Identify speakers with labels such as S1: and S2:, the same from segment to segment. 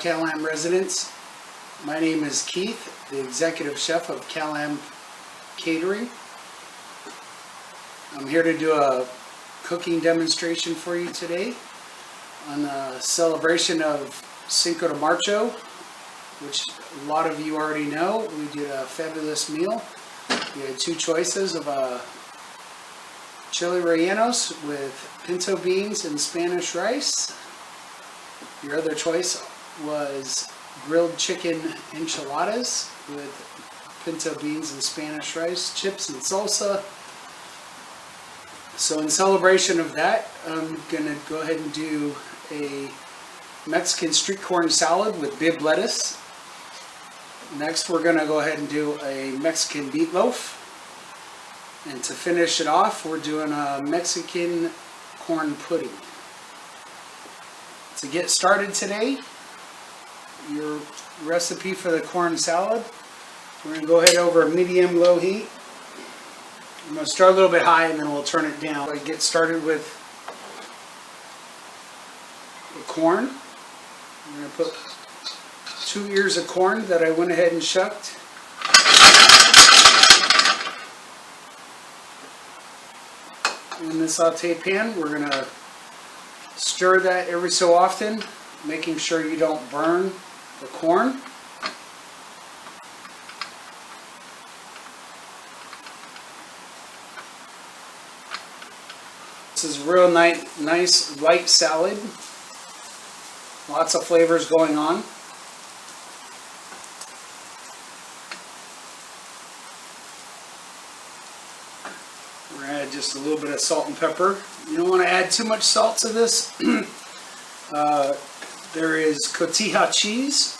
S1: Cal-Am residents. My name is Keith, the executive chef of Cal-Am Catering. I'm here to do a cooking demonstration for you today on a celebration of Cinco de Marzo, which a lot of you already know. We did a fabulous meal. We had two choices of chili rellenos with pinto beans and Spanish rice. Your other choice was grilled chicken enchiladas with pinto beans and Spanish rice, chips and salsa. So in celebration of that, I'm going to go ahead and do a Mexican street corn salad with Bibb lettuce. Next, we're going to go ahead and do a Mexican meatloaf. And to finish it off, we're doing a Mexican corn pudding. To get started today, your recipe for the corn salad, we're going to go ahead over medium-low heat. I'm going to start a little bit high and then we'll turn it down. So I get started with the corn. I'm going to put 2 ears of corn that I went ahead and shucked. In the saute pan, we're going to stir that every so often, making sure you don't burn the corn. This is real nice light salad. Lots of flavors going on. We're going to add just a little bit of salt and pepper. You don't want to add too much salt to this. There is cotija cheese,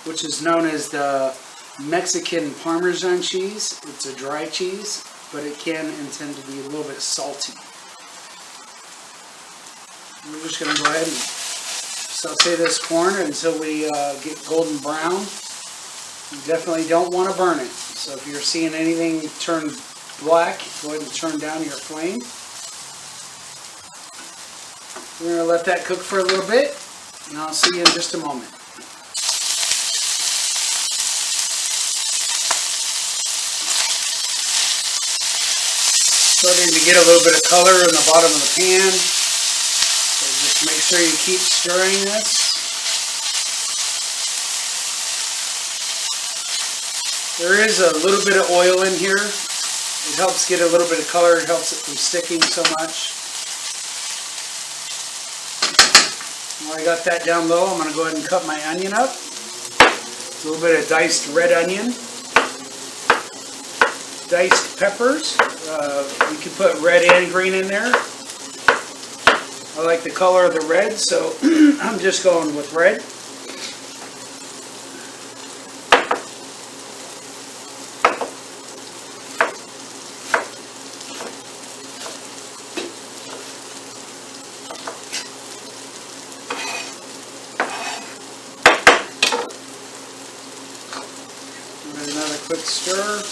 S1: which is known as the Mexican Parmesan cheese. It's a dry cheese, but it can intend to be a little bit salty. We're just going to go ahead and saute this corn until we get golden brown. You definitely don't want to burn it. So if you're seeing anything turn black, go ahead and turn down your flame. We're going to let that cook for a little bit, and I'll see you in just a moment. Starting to get a little bit of color in the bottom of the pan, so just make sure you keep stirring this. There is a little bit of oil in here. It helps get a little bit of color. It helps it from sticking so much. While I got that down low, I'm going to go ahead and cut my onion up. A little bit of diced red onion. Diced peppers. You can put red and green in there. I like the color of the red, so I'm just going with red. Another quick stir.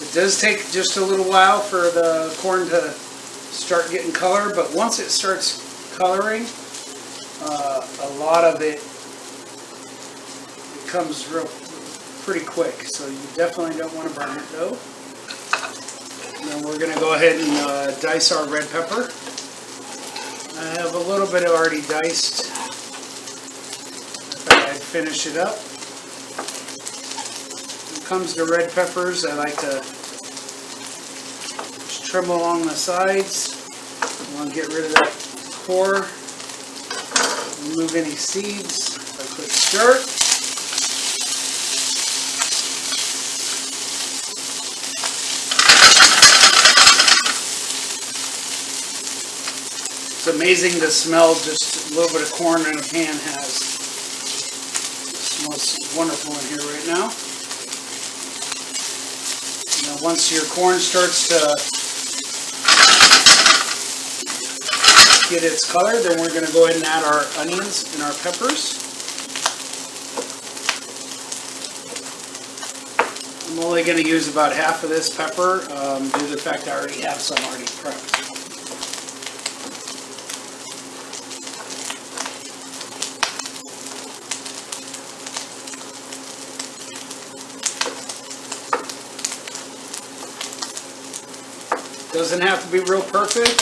S1: It does take just a little while for the corn to start getting color, but once it starts coloring, a lot of it comes pretty quick, so you definitely don't want to burn it though. And then we're going to go ahead and dice our red pepper. I have a little bit already diced. I'd finish it up. When it comes to red peppers, I like to just trim along the sides. I want to get rid of that core. Remove any seeds. A quick stir. It's amazing to smell just a little bit of corn in a pan has. It smells wonderful in here right now. Now once your corn starts to get its color, then we're going to go ahead and add our onions and our peppers. I'm only going to use about half of this pepper due to the fact I already have some already prepped. Doesn't have to be real perfect.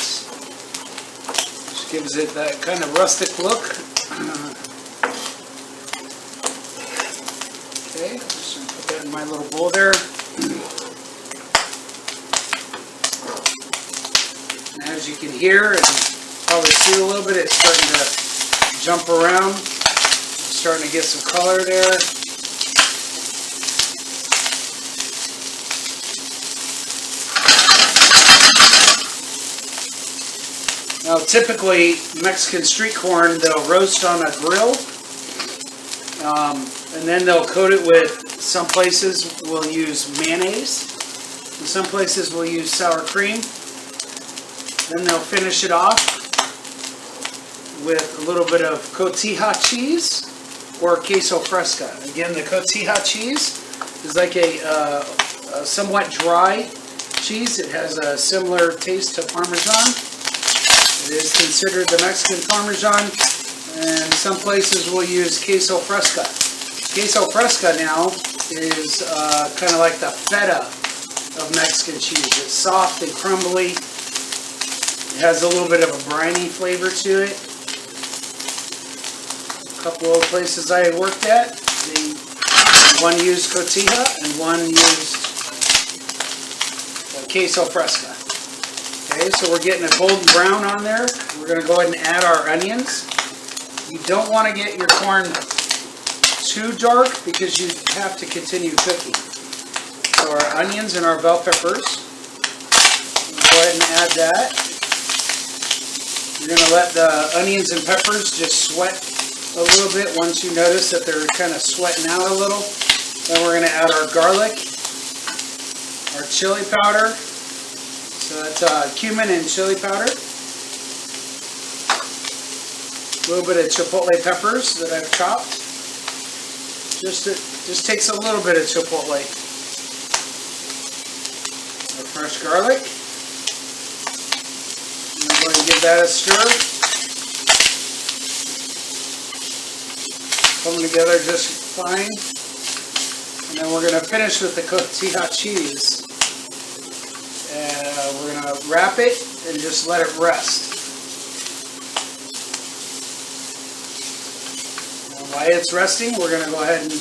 S1: Just gives it that kind of rustic look. Okay, I'm just going to put that in my little bowl there. And as you can hear and probably see a little bit, it's starting to jump around. Starting to get some color there. Now typically Mexican street corn they'll roast on a grill and then they'll coat it with, some places will use mayonnaise and some places will use sour cream. Then they'll finish it off with a little bit of cotija cheese or queso fresca. Again, the cotija cheese is like a somewhat dry cheese. It has a similar taste to Parmesan. It is considered the Mexican Parmesan, and some places will use queso fresca. Queso fresca now is kind of like the feta of Mexican cheese. It's soft and crumbly. It has a little bit of a briny flavor to it. A couple of places I worked at, one used cotija and one used queso fresca. Okay, so we're getting a golden brown on there. We're going to go ahead and add our onions. You don't want to get your corn too dark because you have to continue cooking. So our onions and our bell peppers. We'll go ahead and add that. You're going to let the onions and peppers just sweat a little bit once you notice that they're kind of sweating out a little. Then we're going to add our garlic, our chili powder. So that's cumin and chili powder. A little bit of chipotle peppers that I've chopped. Just takes a little bit of chipotle. Our fresh garlic. And I'm going to give that a stir. Coming together just fine. And then we're going to finish with the cotija cheese. We're going to wrap it and just let it rest. Now, while it's resting, we're going to go ahead and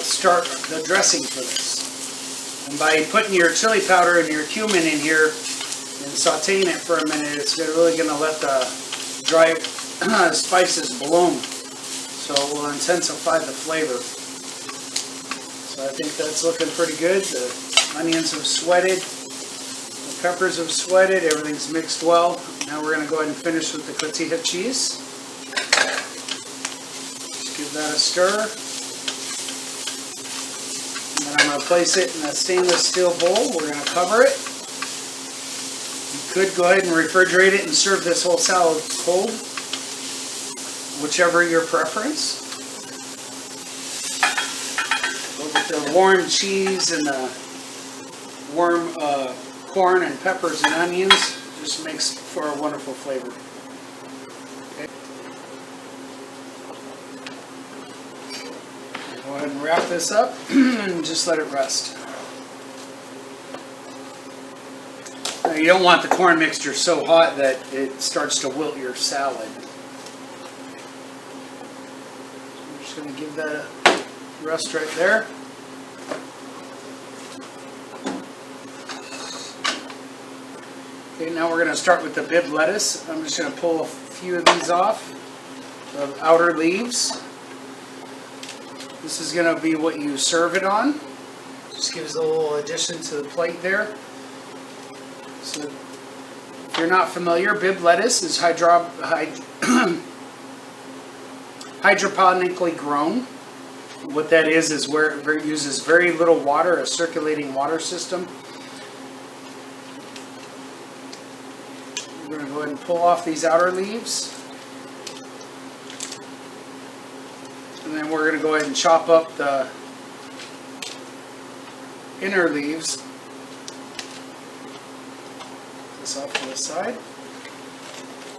S1: start the dressing for this. And by putting your chili powder and your cumin in here and sauteing it for a minute, it's really going to let the dry spices bloom. So it will intensify the flavor. So I think that's looking pretty good. The onions have sweated. Peppers have sweated, everything's mixed well. Now we're going to go ahead and finish with the cotija cheese. Just give that a stir. And then I'm going to place it in a stainless steel bowl. We're going to cover it. You could go ahead and refrigerate it and serve this whole salad cold, whichever your preference. But with the warm cheese and the warm corn and peppers and onions, just makes for a wonderful flavor. Okay. Go ahead and wrap this up and just let it rest. Now you don't want the corn mixture so hot that it starts to wilt your salad. So I'm just going to give that a rest right there. Okay, now we're going to start with the Bibb lettuce. I'm just going to pull a few of these off, the outer leaves. This is going to be what you serve it on. Just gives a little addition to the plate there. So if you're not familiar, Bibb lettuce is hydroponically grown. What that is where it uses very little water, a circulating water system. We're going to go ahead and pull off these outer leaves. And then we're going to go ahead and chop up the inner leaves. This off to the side.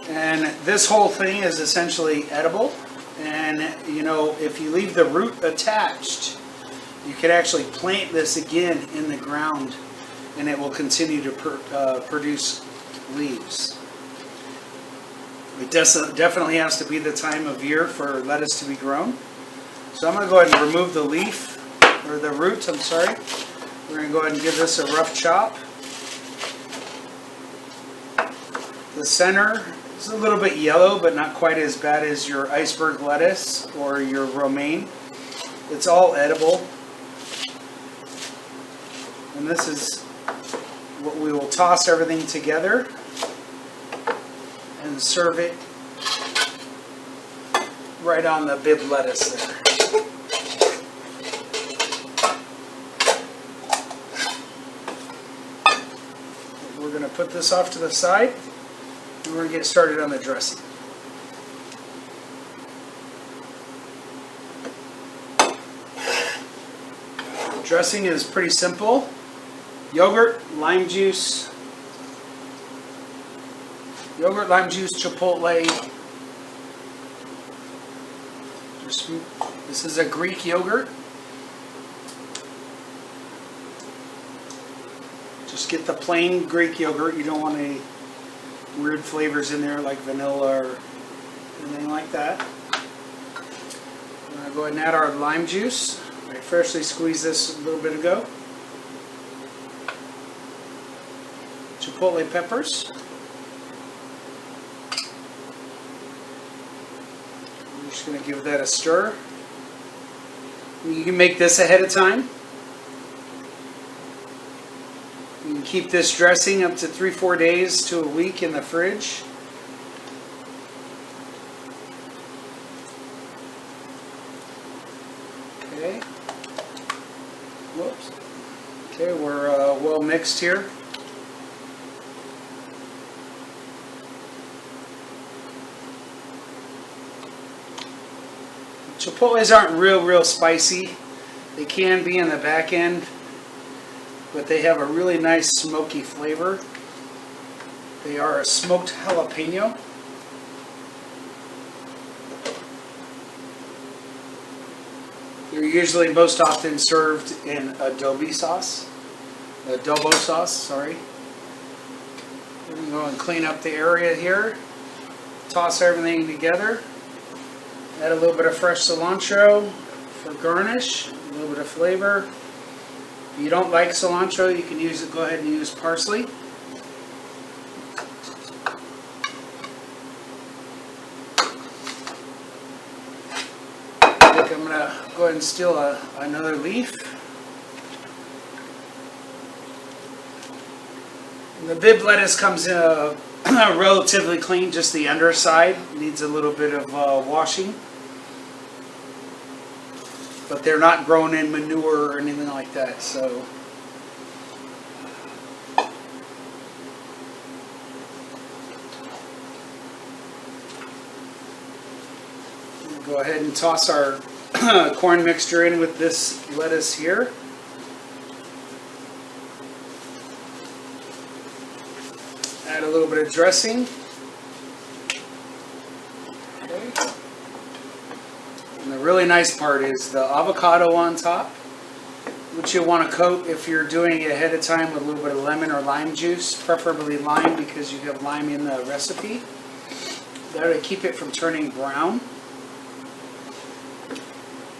S1: And this whole thing is essentially edible. And you know, if you leave the root attached, you could actually plant this again in the ground and it will continue to produce leaves. It definitely has to be the time of year for lettuce to be grown. So I'm going to go ahead and remove the leaf, or the root, I'm sorry. We're going to go ahead and give this a rough chop. The center is a little bit yellow, but not quite as bad as your iceberg lettuce or your romaine. It's all edible. And this is what we will toss everything together and serve it right on the Bibb lettuce there. We're going to put this off to the side and we're going to get started on the dressing. The dressing is pretty simple. Yogurt, lime juice, chipotle. This is a Greek yogurt. Just get the plain Greek yogurt. You don't want any weird flavors in there like vanilla or anything like that. We're going to go ahead and add our lime juice. I freshly squeezed this a little bit ago. Chipotle peppers. I'm just going to give that a stir. You can make this ahead of time. You can keep this dressing up to 3-4 days to a week in the fridge. Okay. Whoops. Okay, we're well mixed here. Chipotles aren't real spicy. They can be in the back end, but they have a really nice smoky flavor. They are a smoked jalapeno. They're usually most often served in adobo sauce, sorry. We're going to go and clean up the area here. Toss everything together. Add a little bit of fresh cilantro for garnish, a little bit of flavor. If you don't like cilantro, you can go ahead and use parsley. I think I'm going to go ahead and steal another leaf. And the Bibb lettuce comes in relatively clean, just the underside needs a little bit of washing. But they're not grown in manure or anything like that, so we'll go ahead and toss our corn mixture in with this lettuce here. Add a little bit of dressing. Okay. And the really nice part is the avocado on top, which you'll want to coat if you're doing it ahead of time with a little bit of lemon or lime juice, preferably lime because you have lime in the recipe. That'll keep it from turning brown.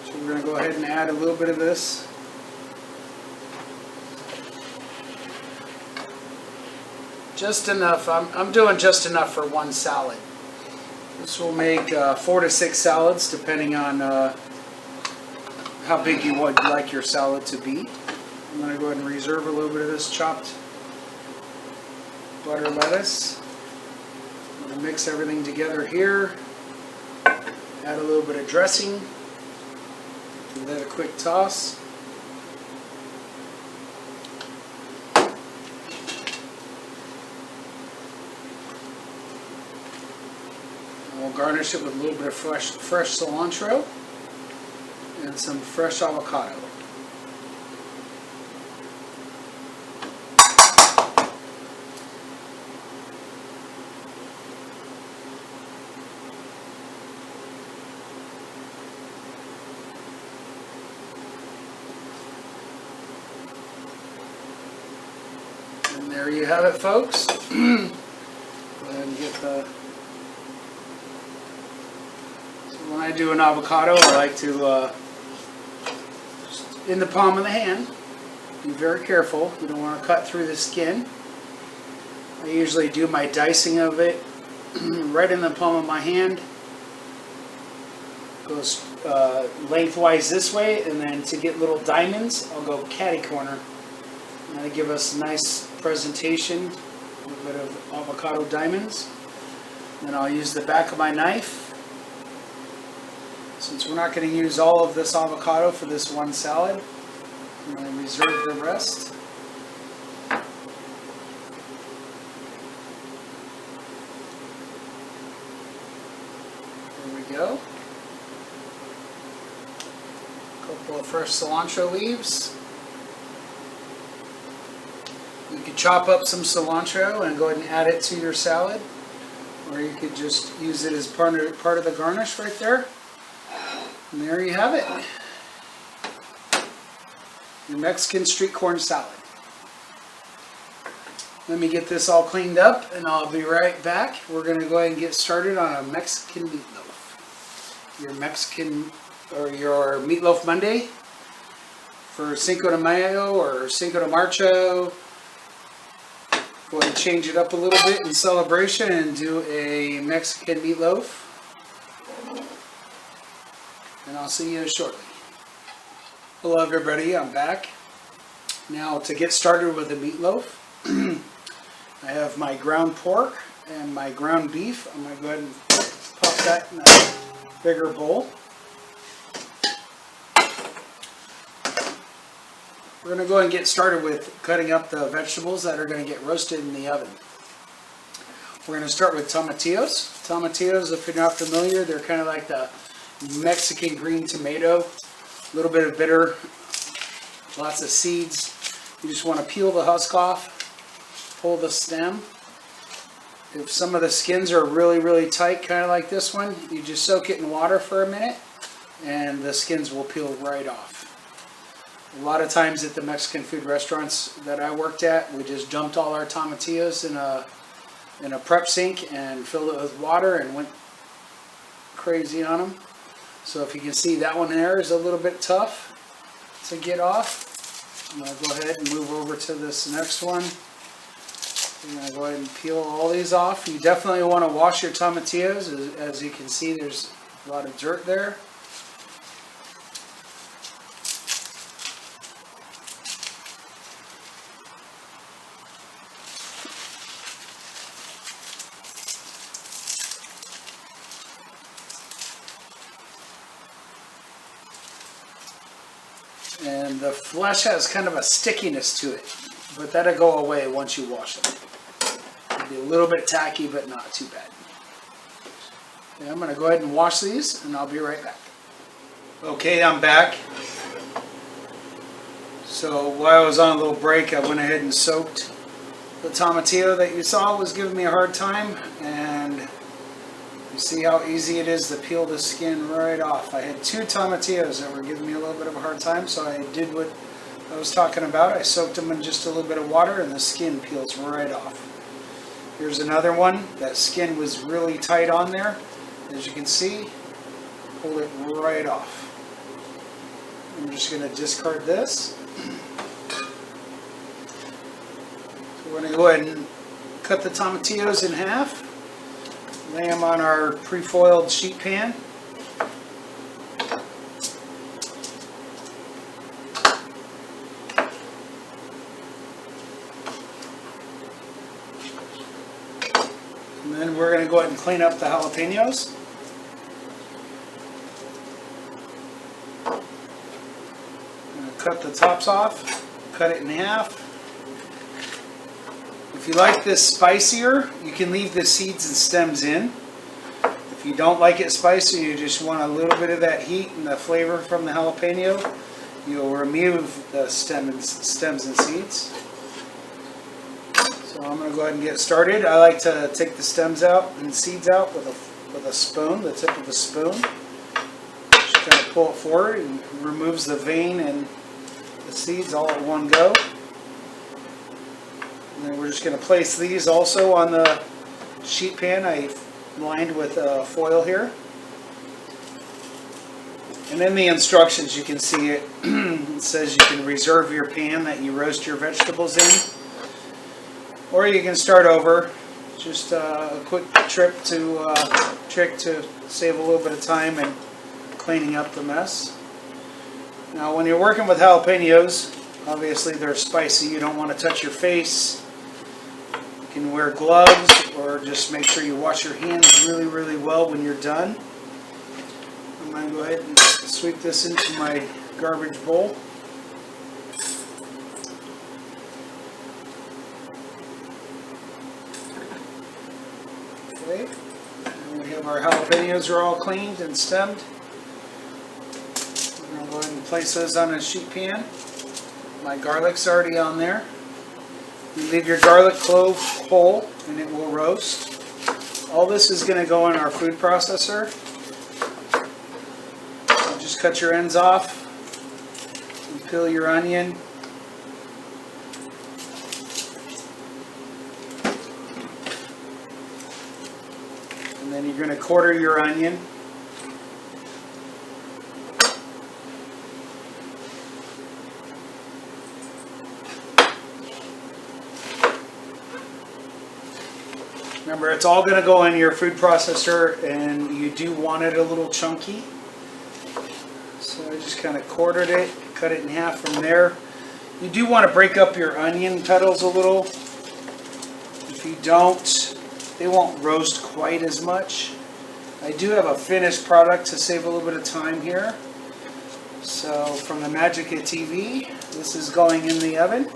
S1: So we're going to go ahead and add a little bit of this. Just enough. I'm doing just enough for one salad. This will make 4 to 6 salads depending on how big you would like your salad to be. I'm going to go ahead and reserve a little bit of this chopped butter lettuce. I'm going to mix everything together here. Add a little bit of dressing. Give that a quick toss. We'll garnish it with a little bit of fresh cilantro and some fresh avocado. there you have it, folks. Go ahead and get the... So when I do an avocado, I like to, in the palm of the hand, be very careful. You don't want to cut through the skin. I usually do my dicing of it right in the palm of my hand. Goes lengthwise this way, and then to get little diamonds, I'll go catty corner. And that'll give us a nice presentation, a little bit of avocado diamonds. Then I'll use the back of my knife. Since we're not going to use all of this avocado for this one salad, I'm going to reserve the rest. There we go. A couple of fresh cilantro leaves. You could chop up some cilantro and go ahead and add it to your salad, or you could just use it as part of the garnish right there. And there you have it. Your Mexican street corn salad. Let me get this all cleaned up and I'll be right back. We're going to go ahead and get started on a Mexican meatloaf. Your Mexican, or your Meatloaf Monday for Cinco de Mayo or Cinco de Marzo. Go ahead and change it up a little bit in celebration and do a Mexican meatloaf. And I'll see you shortly. Hello everybody, I'm back. Now to get started with the meatloaf, I have my ground pork and my ground beef. I'm going to go ahead and pop that in a bigger bowl. We're going to go ahead and get started with cutting up the vegetables that are going to get roasted in the oven. We're going to start with tomatillos. Tomatillos, if you're not familiar, they're kind of like the Mexican green tomato. A little bit of bitter, lots of seeds. You just want to peel the husk off, pull the stem. If some of the skins are really tight, kind of like this one, you just soak it in water for a minute and the skins will peel right off. A lot of times at the Mexican food restaurants that I worked at, we just dumped all our tomatillos in a prep sink and filled it with water and went crazy on them. So if you can see, that one there is a little bit tough to get off. I'm going to go ahead and move over to this next one. I'm going to go ahead and peel all these off. You definitely want to wash your tomatillos. As you can see, there's a lot of dirt there. And the flesh has kind of a stickiness to it, but that'll go away once you wash them. It'll be a little bit tacky, but not too bad. Okay, I'm going to go ahead and wash these, and I'll be right back. Okay, I'm back. So while I was on a little break, I went ahead and soaked the tomatillo that you saw was giving me a hard time, and you see how easy it is to peel the skin right off. I had 2 tomatillos that were giving me a little bit of a hard time, so I did what I was talking about. I soaked them in just a little bit of water and the skin peels right off. Here's another one. That skin was really tight on there. As you can see, pull it right off. I'm just going to discard this. So we're going to go ahead and cut the tomatillos in half. Lay them on our pre-foiled sheet pan. And then we're going to go ahead and clean up the jalapenos. I'm going to cut the tops off, cut it in half. If you like this spicier, you can leave the seeds and stems in. If you don't like it spicy, you just want a little bit of that heat and the flavor from the jalapeno, you'll remove the stems and seeds. So I'm going to go ahead and get started. I like to take the stems out and seeds out with a spoon, the tip of a spoon. Just kind of pull it forward and removes the vein and the seeds all at one go. And then we're just going to place these also on the sheet pan I lined with foil here. And in the instructions you can see it, it says you can reserve your pan that you roast your vegetables in, or you can start over. Just a quick trick to save a little bit of time and cleaning up the mess. Now when you're working with jalapenos, obviously they're spicy, you don't want to touch your face. You can wear gloves or just make sure you wash your hands really, really well when you're done. I'm going to go ahead and sweep this into my garbage bowl. Okay, and we have our jalapenos are all cleaned and stemmed. I'm going to go ahead and place those on a sheet pan. My garlic's already on there. You leave your garlic clove whole and it will roast. All this is going to go in our food processor. So just cut your ends off and peel your onion. And then you're going to quarter your onion. Remember, it's all going to go in your food processor, and you do want it a little chunky. So I just kind of quartered it, cut it in half from there. You do want to break up your onion petals a little. If you don't, they won't roast quite as much. I do have a finished product to save a little bit of time here. So from the Magica TV, this is going in the oven.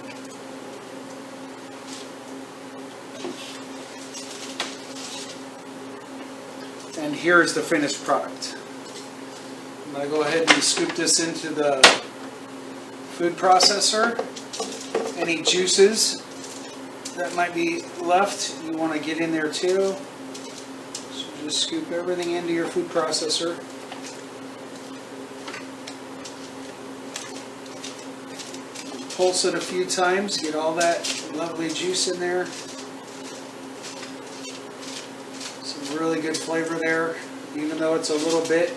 S1: And here's the finished product. I'm going to go ahead and scoop this into the food processor. Any juices that might be left, you want to get in there too. So just scoop everything into your food processor. Pulse it a few times, get all that lovely juice in there. Really good flavor there, even though it's a little bit.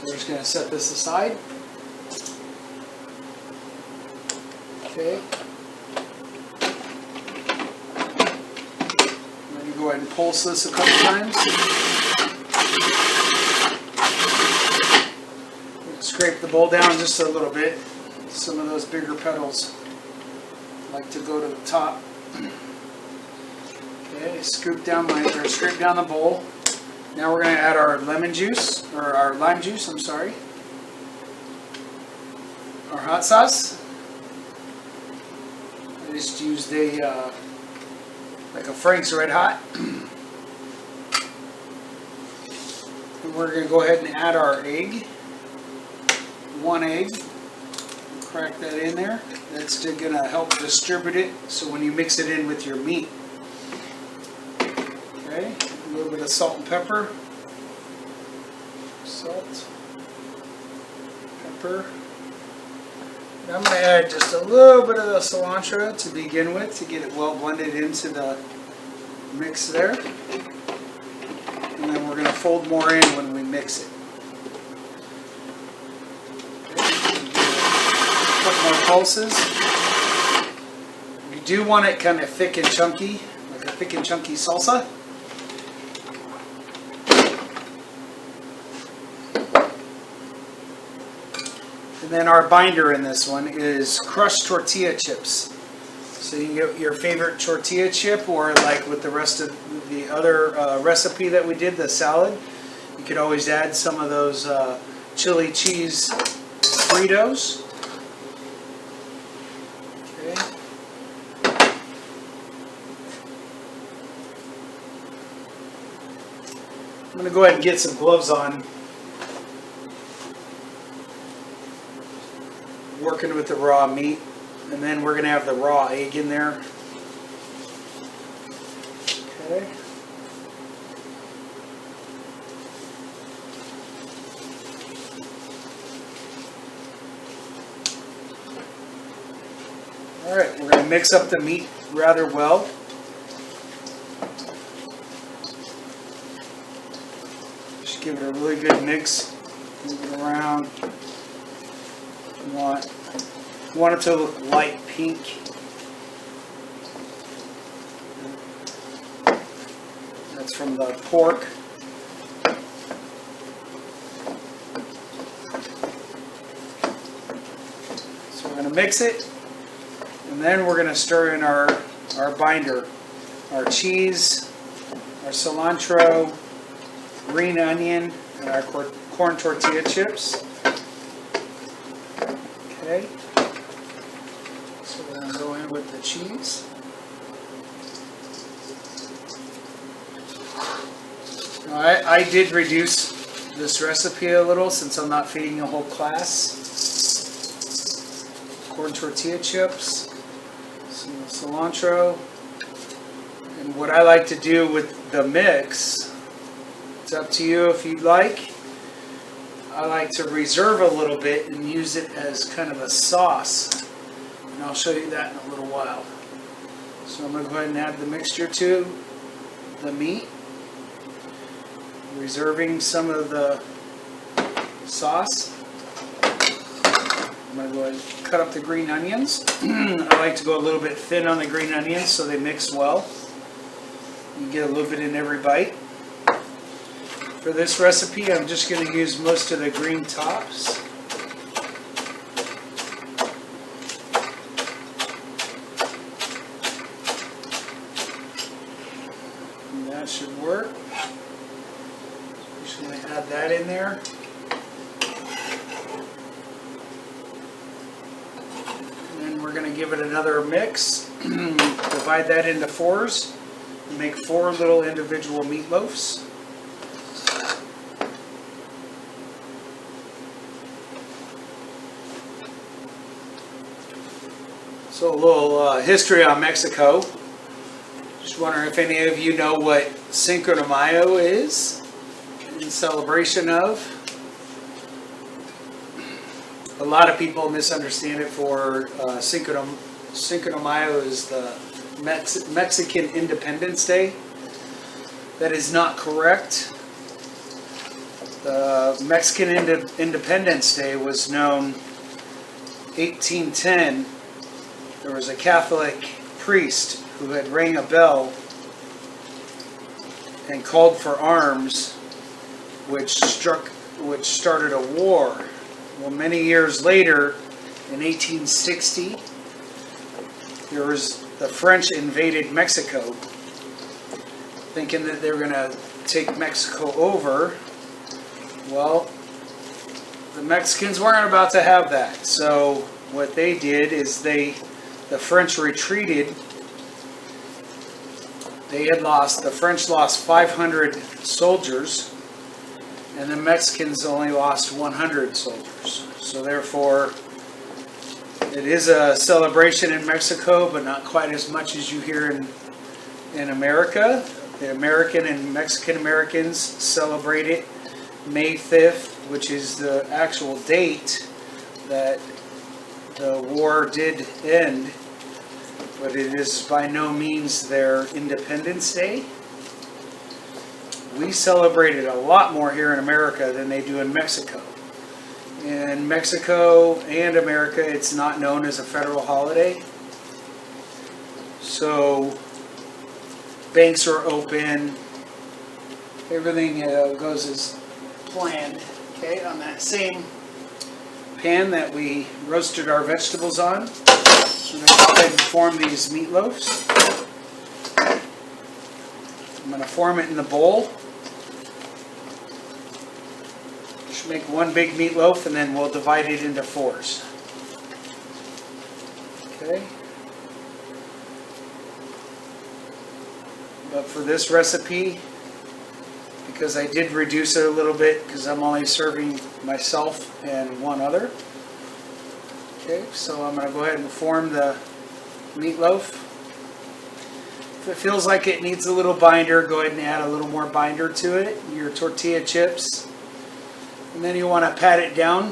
S1: We're just going to set this aside. Okay. Then you go ahead and pulse this a couple times. Scrape the bowl down just a little bit. Some of those bigger petals like to go to the top. Okay, scrape down the bowl. Now we're going to add our lemon juice, or our lime juice, I'm sorry. Our hot sauce. I just used like a Frank's Red Hot. And we're going to go ahead and add our egg. 1 egg. Crack that in there. That's going to help distribute it so when you mix it in with your meat. Okay, a little bit of salt and pepper. Salt, pepper. And I'm going to add just a little bit of the cilantro to begin with to get it well blended into the mix there. And then we're going to fold more in when we mix it. More pulses. You do want it kind of thick and chunky, like a thick and chunky salsa. And then our binder in this one is crushed tortilla chips. So you can get your favorite tortilla chip, or like with the rest of the other recipe that we did, the salad, you could always add some of those chili cheese Fritos. I'm going to go ahead and get some gloves on. Working with the raw meat. And then we're going to have the raw egg in there. Okay. Alright, we're going to mix up the meat rather well. Just give it a really good mix. Move it around. You want it to look light pink. That's from the pork. So we're going to mix it, and then we're going to stir in our binder, our cheese, our cilantro, green onion, and our corn tortilla chips. Okay, so we're going to go in with the cheese. Now, I did reduce this recipe a little since I'm not feeding a whole class. Corn tortilla chips, some cilantro, and what I like to do with the mix, it's up to you if you'd like. I like to reserve a little bit and use it as kind of a sauce, and I'll show you that in a little while. So I'm going to go ahead and add the mixture to the meat, reserving some of the sauce. I'm going to go ahead and cut up the green onions. I like to go a little bit thin on the green onions so they mix well. You get a little bit in every bite. For this recipe, I'm just going to use most of the green tops. And that should work. Just going to add that in there. And then we're going to give it another mix. Divide that into fours and make 4 little individual meatloafs. So a little history on Mexico. Just wondering if any of you know what Cinco de Mayo is in celebration of. A lot of people misunderstand it for Cinco de Mayo is the Mexican Independence Day. That is not correct. The Mexican Independence Day was known 1810. There was a Catholic priest who had rang a bell and called for arms, which started a war. Well, many years later, in 1860, the French invaded Mexico, thinking that they were going to take Mexico over. Well, the Mexicans weren't about to have that. So what they did is the French retreated. The French lost 500 soldiers, and the Mexicans only lost 100 soldiers. So therefore, it is a celebration in Mexico, but not quite as much as you hear in America. The American and Mexican Americans celebrate it May 5th, which is the actual date that the war did end, but it is by no means their Independence Day. We celebrate it a lot more here in America than they do in Mexico. In Mexico and America, it's not known as a federal holiday. So banks are open. Everything goes as planned. Okay, on that same pan that we roasted our vegetables on. So I'm going to go ahead and form these meatloafs. I'm going to form it in the bowl. Just make one big meatloaf and then we'll divide it into 4s. Okay. But for this recipe, because I did reduce it a little bit because I'm only serving myself and one other. Okay, so I'm going to go ahead and form the meatloaf. If it feels like it needs a little binder, go ahead and add a little more binder to it, your tortilla chips. And then you want to pat it down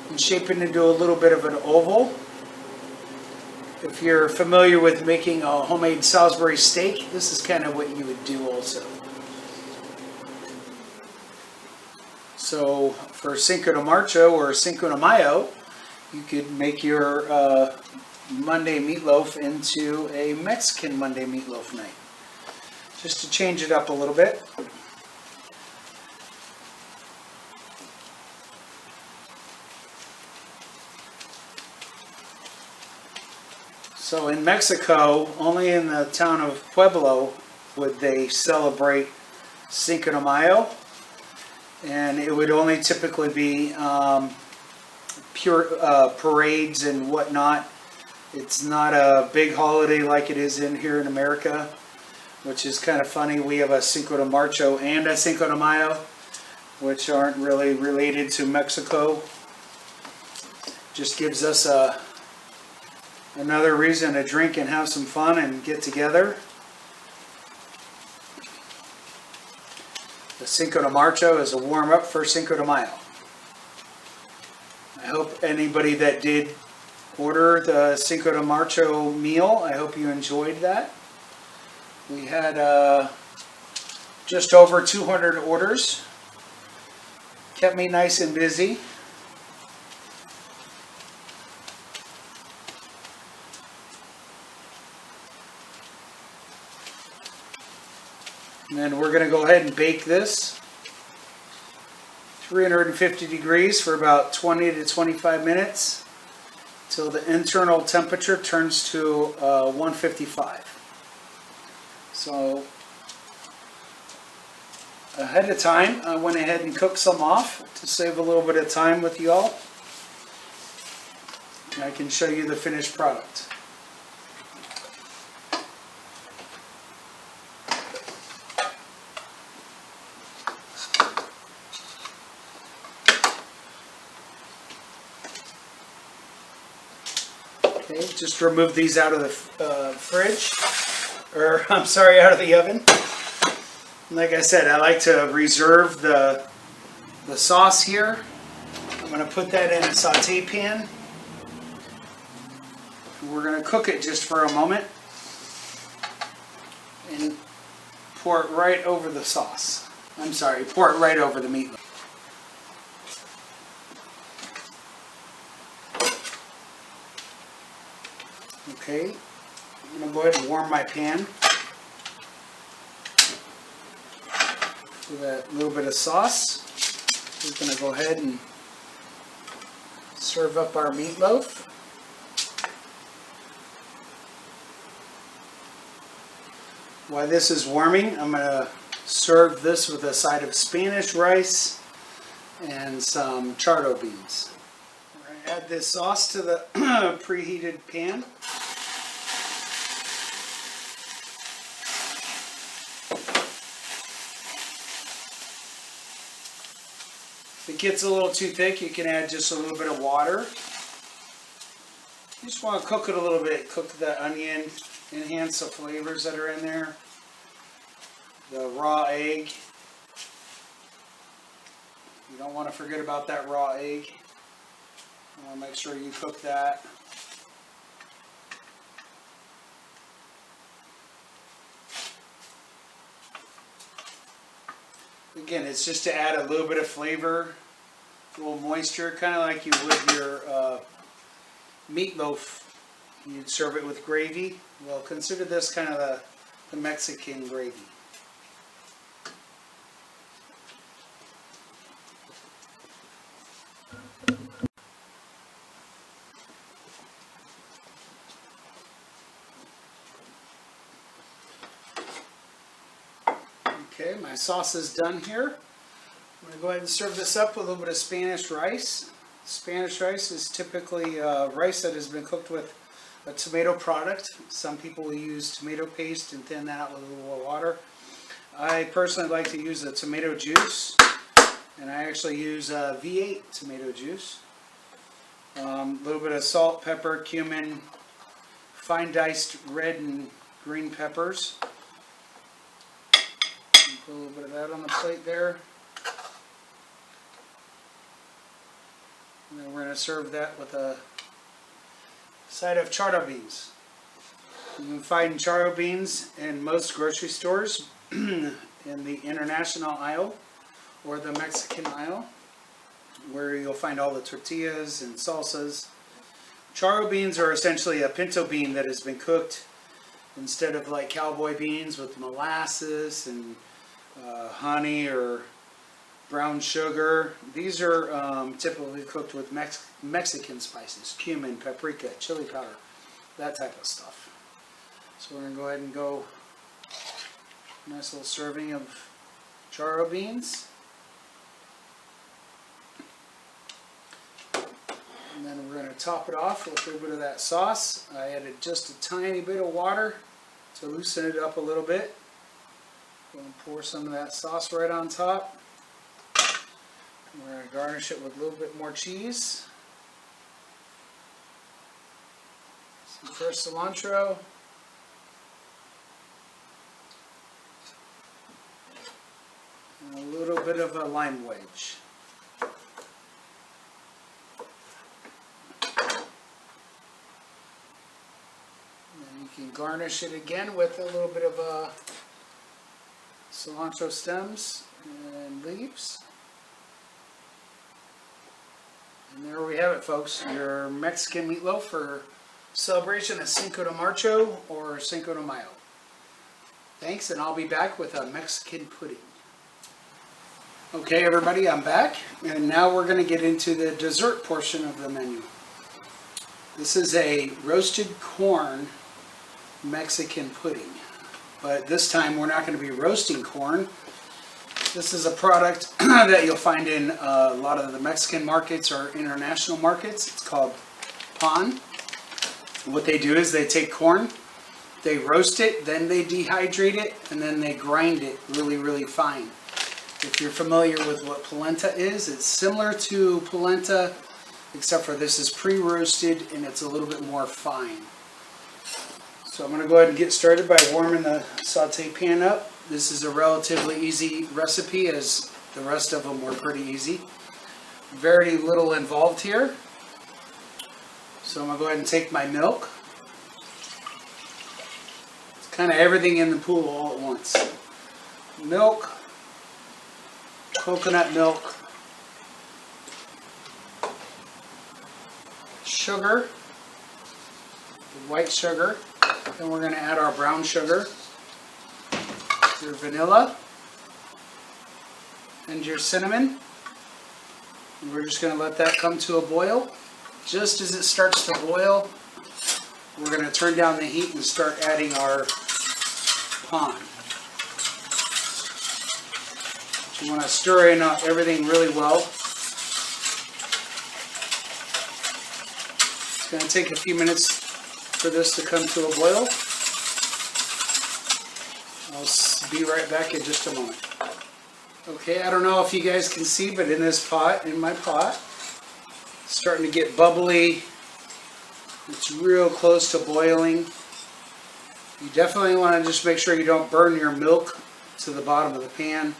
S1: and shape it into a little bit of an oval. if you're familiar with making a homemade Salisbury steak, this is kind of what you would do also. So for Cinco de Marzo or Cinco de Mayo, you could make your Monday meatloaf into a Mexican Monday meatloaf night, just to change it up a little bit. So in Mexico, only in the town of Pueblo would they celebrate Cinco de Mayo, and it would only typically be pure parades and whatnot. It's not a big holiday like it is in here in America, which is kind of funny. We have a Cinco de Marzo and a Cinco de Mayo, which aren't really related to Mexico. Just gives us another reason to drink and have some fun and get together. The Cinco de Marzo is a warm-up for Cinco de Mayo. I hope anybody that did order the Cinco de Marzo meal, I hope you enjoyed that. We had just over 200 orders. Kept me nice and busy. And then we're going to go ahead and bake this 350 degrees for about 20 to 25 minutes till the internal temperature turns to 155. So ahead of time, I went ahead and cooked some off to save a little bit of time with you all. And I can show you the finished product. Okay, just remove these out of the fridge, or I'm sorry, out of the oven. Like I said, I like to reserve the sauce here. I'm going to put that in a saute pan. We're going to cook it just for a moment and pour it right over the sauce. I'm sorry, pour it right over the meatloaf. Okay, I'm going to go ahead and warm my pan with a little bit of sauce. We're going to go ahead and serve up our meatloaf. While this is warming, I'm going to serve this with a side of Spanish rice and some chardo beans. We're going to add this sauce to the preheated pan. If it gets a little too thick, you can add just a little bit of water. You just want to cook it a little bit. Cook the onion, enhance the flavors that are in there. The raw egg. You don't want to forget about that raw egg. You want to make sure you cook that. Again, it's just to add a little bit of flavor, a little moisture, kind of like you would your meatloaf. You'd serve it with gravy. Well, consider this kind of the Mexican gravy. Okay, my sauce is done here. I'm going to go ahead and serve this up with a little bit of Spanish rice. Spanish rice is typically rice that has been cooked with a tomato product. Some people will use tomato paste and thin that out with a little water. I personally like to use the tomato juice, and I actually use V8 tomato juice. A little bit of salt, pepper, cumin, fine diced red and green peppers. Put a little bit of that on the plate there. And then we're going to serve that with a side of chardo beans. You can find charro beans in most grocery stores in the international aisle or the Mexican aisle, where you'll find all the tortillas and salsas. Charro beans are essentially a pinto bean that has been cooked instead of like cowboy beans with molasses and honey or brown sugar. These are typically cooked with Mexican spices, cumin, paprika, chili powder, that type of stuff. So we're going to go ahead and go nice little serving of charro beans. And then we're going to top it off with a little bit of that sauce. I added just a tiny bit of water to loosen it up a little bit. Going to pour some of that sauce right on top. And we're going to garnish it with a little bit more cheese. Some fresh cilantro. And a little bit of a lime wedge. You can garnish it again with a little bit of cilantro stems and leaves. And there we have it, folks. Your Mexican meatloaf for celebration of Cinco de Marzo or Cinco de Mayo. Thanks, and I'll be back with a Mexican pudding. Okay, everybody, I'm back. And now we're going to get into the dessert portion of the menu. This is a roasted corn Mexican pudding, but this time we're not going to be roasting corn. This is a product that you'll find in a lot of the Mexican markets or international markets. It's called pan. What they do is they take corn, they roast it, then they dehydrate it, and then they grind it really, really fine. If you're familiar with what polenta is, it's similar to polenta, except for this is pre-roasted and it's a little bit more fine. So I'm going to go ahead and get started by warming the saute pan up. This is a relatively easy recipe, as the rest of them were pretty easy. Very little involved here. So I'm going to go ahead and take my milk. It's kind of everything in the pool all at once. Milk, coconut milk, sugar, white sugar. Then we're going to add our brown sugar, your vanilla, and your cinnamon. And we're just going to let that come to a boil. Just as it starts to boil, we're going to turn down the heat and start adding our pan. You want to stir in everything really well. It's going to take a few minutes for this to come to a boil. I'll be right back in just a moment. Okay, I don't know if you guys can see, but in this pot, in my pot, it's starting to get bubbly. It's real close to boiling. You definitely want to just make sure you don't burn your milk to the bottom of the pan,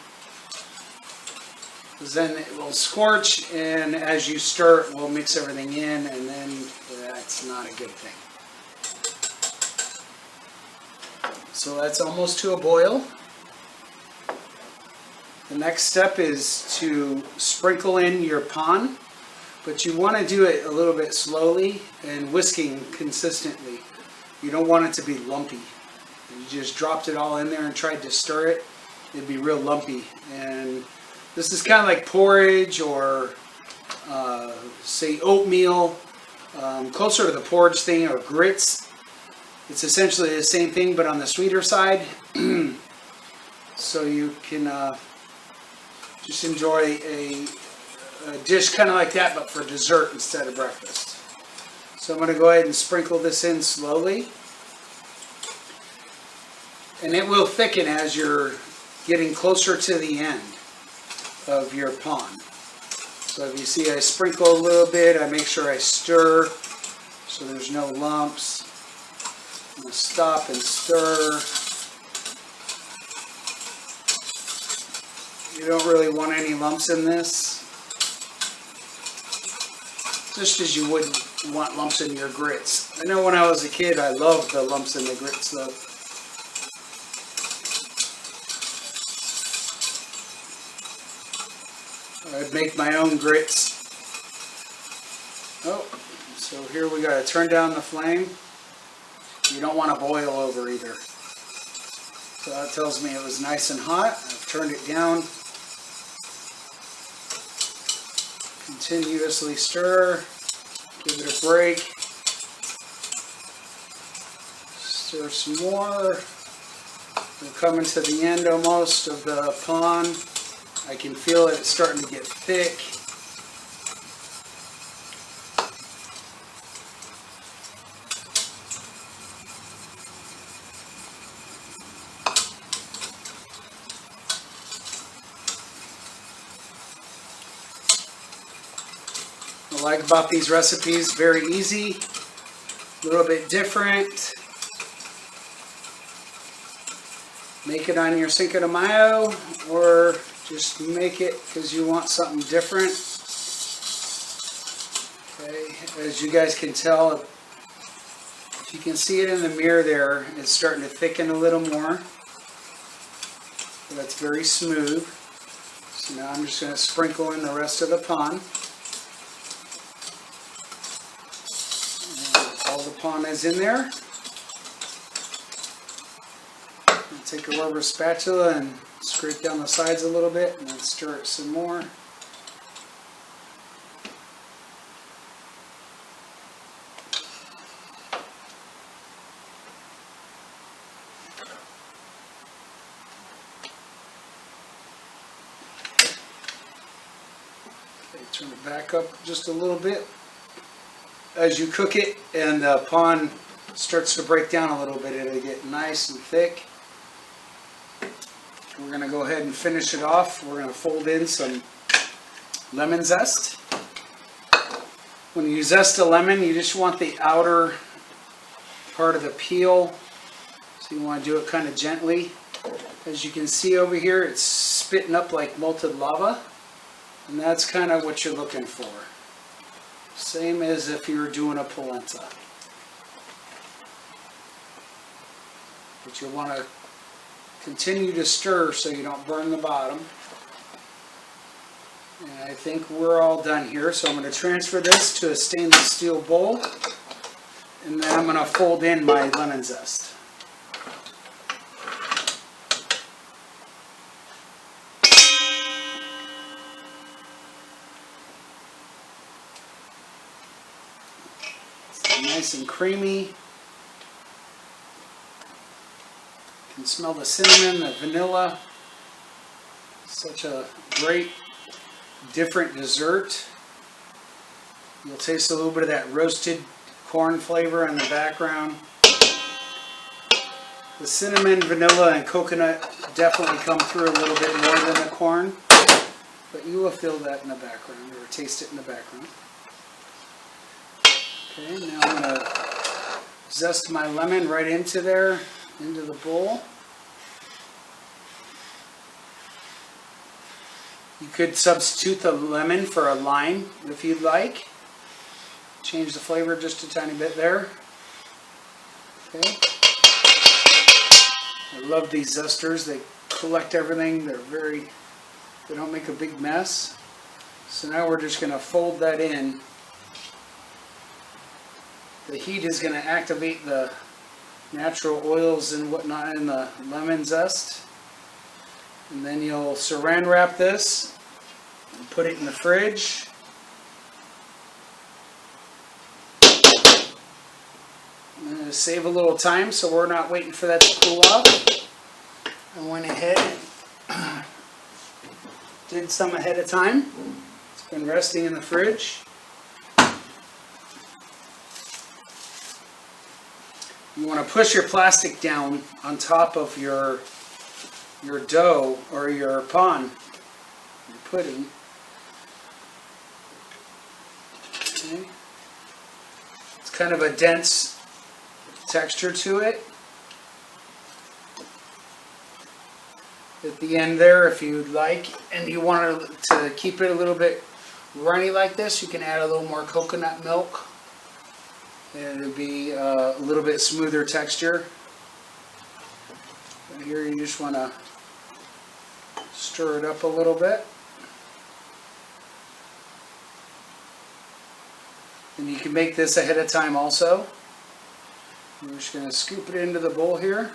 S1: because then it will scorch, and as you stir it, we'll mix everything in, and then that's not a good thing. So that's almost to a boil. The next step is to sprinkle in your pan, but you want to do it a little bit slowly and whisking consistently. You don't want it to be lumpy. If you just dropped it all in there and tried to stir it, it'd be real lumpy. And this is kind of like porridge or say oatmeal, closer to the porridge thing, or grits. It's essentially the same thing, but on the sweeter side. So you can just enjoy a dish kind of like that, but for dessert instead of breakfast. So I'm going to go ahead and sprinkle this in slowly. And it will thicken as you're getting closer to the end of your pan. So if you see I sprinkle a little bit, I make sure I stir so there's no lumps. I'm going to stop and stir. You don't really want any lumps in this. just as you wouldn't want lumps in your grits. I know when I was a kid, I loved the lumps in the grits though. I'd make my own grits. Oh, so here we gotta turn down the flame. You don't want to boil over either. So that tells me it was nice and hot. I've turned it down. Continuously stir. Give it a break. Stir some more. We're coming to the end almost of the pan. I can feel it, it's starting to get thick. What I like about these recipes, very easy, a little bit different. Make it on your Cinco de Mayo, or just make it because you want something different. Okay, as you guys can tell, if you can see it in the mirror there, it's starting to thicken a little more. That's very smooth. So now I'm just going to sprinkle in the rest of the pan. And all the pan is in there. Take a rubber spatula and scrape down the sides a little bit and then stir it some more. Okay, turn it back up just a little bit. As you cook it and the pan starts to break down a little bit, it'll get nice and thick. We're going to go ahead and finish it off. We're going to fold in some lemon zest. When you zest a lemon, you just want the outer part of the peel. So you want to do it kind of gently. As you can see over here, it's spitting up like molten lava. And that's kind of what you're looking for. Same as if you were doing a polenta. But you'll want to continue to stir so you don't burn the bottom. And I think we're all done here, so I'm going to transfer this to a stainless steel bowl, and then I'm going to fold in my lemon zest. It's nice and creamy. You can smell the cinnamon, the vanilla. Such a great, different dessert. You'll taste a little bit of that roasted corn flavor in the background. The cinnamon, vanilla, and coconut definitely come through a little bit more than the corn, but you will feel that in the background, or taste it in the background. Okay, now I'm going to zest my lemon right into there, into the bowl. You could substitute the lemon for a lime if you'd like. Change the flavor just a tiny bit there. Okay. I love these zesters. They collect everything. They don't make a big mess. So now we're just going to fold that in. The heat is going to activate the natural oils and whatnot in the lemon zest. And then you'll saran wrap this and put it in the fridge. I'm going to save a little time so we're not waiting for that to cool off. I went ahead and did some ahead of time. It's been resting in the fridge. You want to push your plastic down on top of your dough or your pan, your pudding. Okay. It's kind of a dense texture to it. At the end there, if you'd like, and you want to keep it a little bit runny like this, you can add a little more coconut milk, and it'll be a little bit smoother texture. And here you just want to stir it up a little bit. And you can make this ahead of time also. I'm just going to scoop it into the bowl here.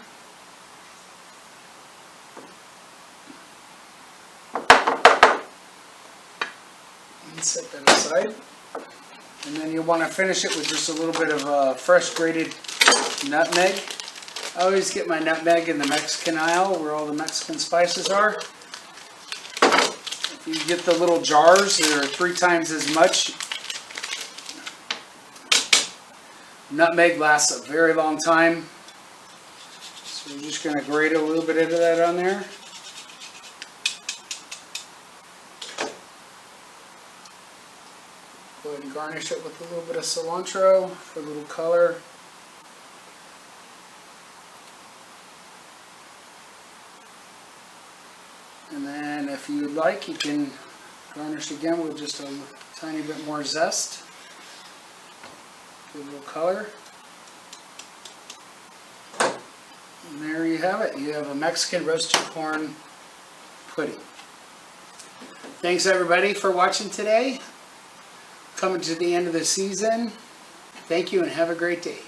S1: And set that aside. And then you'll want to finish it with just a little bit of fresh grated nutmeg. I always get my nutmeg in the Mexican aisle where all the Mexican spices are. If you get the little jars, they're 3 times as much. Nutmeg lasts a very long time. So we're just going to grate a little bit of that on there. Go ahead and garnish it with a little bit of cilantro for a little color. And then if you'd like, you can garnish again with just a tiny bit more zest. Give a little color. And there you have it. You have a Mexican roasted corn pudding. Thanks everybody for watching today. Coming to the end of the season. Thank you and have a great day.